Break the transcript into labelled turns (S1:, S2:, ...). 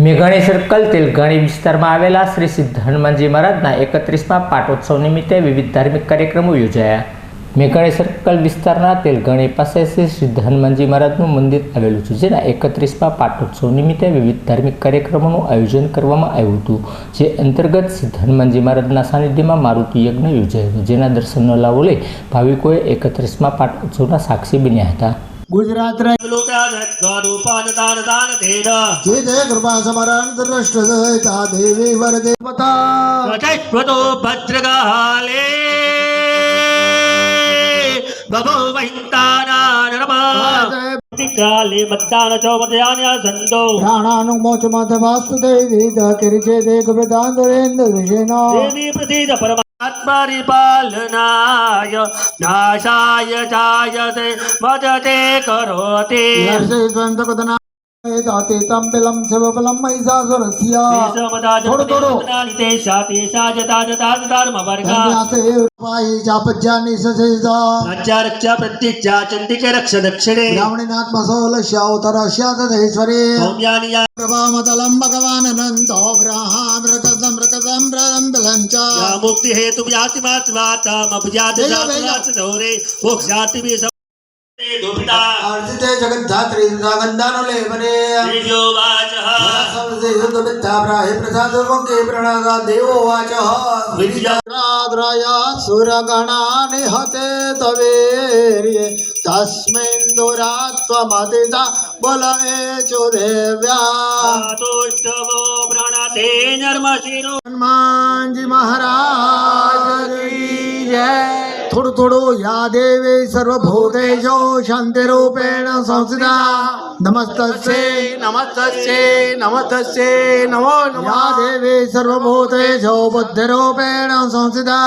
S1: મેઘાણી સર્કલ તેલઘાણી વિસ્તારમાં આવેલા શ્રી સિદ્ધ હનુમાનજી મહારાજના 31મા પાટોત્સવ નિમિત્તે વિવિધ ધાર્મિક કાર્યક્રમો યોજાયા. મેઘાણી સર્કલ વિસ્તારના તેલઘાણી પાસે શ્રી સિદ્ધ હનુમાનજી મહારાજનું મંદિર આવેલું છે, જેના 31મા પાટોત્સવ નિમિત્તે વિવિધ ધાર્મિક કાર્યક્રમોનું આયોજન કરવામાં આવ્યું હતું. જે અંતર્ગત સિદ્ધ હનુમાનજી મહારાજના સાનિધ્યમાં મારુતિ યજ્ઞ યોજાયો હતો, જેના દર્શનનો લાભો લઈ ભાવિકોએ 31મા પાટોત્સવના સાક્ષી બન્યા હતા.
S2: गुजरात कृपा समरण दृष्टा देवी वरदे
S3: भद्रकाले काले मत्तान चौपदयान्या संतो
S2: प्राणानु मोच मत वास्तु देवी किरिचे देख वेदांतरेंद्र विषेना
S3: देवी प्रसीद परमात्मनि पालनाय नाशाय जायते मदते करोति
S2: नरसे स्वयं कदना दाते तंबलम शिवबलम महिषासुरस्य थोड़ो थोड़ो
S3: ते शाते साजता जता धर्म वर्गा
S2: से पाई जापज्ञानी ससेजा
S3: रक्षा रक्षा प्रत्यक्षा चंडिके रक्ष दक्षिणे
S2: ब्राह्मणनाथ मसोल श्यावतर श्यातधेश्वरी
S3: सौम्यानि
S2: प्रभामतलम भगवान अनंतो ब्रह्म रकसम ब्रह्मलंच
S3: या मुक्ति हेतु याति मात्माता मभजात जात धोरे मोक्षाति भी
S2: अर्जिते जगद्धात्री गंधानो लेवने
S3: देव्यो वाचः
S2: समसे युद्धविद्या प्राहि प्रसाद मुखे प्रणगा देवो वाचः विद्याद्राय सुरगणा निहते तवेर्ये तस्मिन् दुरात्वमदिता बोलवे चो देव्या
S3: तुष्टवो प्रणते नर्मशिरो
S2: हनुमान जी महाराज की जय. थोडं थोडं या देवे सर्वभूतेषु शांतिरूपेण संस्थिता नमस्तस्ये नमस्तस्ये नमस्तस्ये नमो नमः. या देवे सर्वभूतेषु बुद्धिरूपेण संस्थिता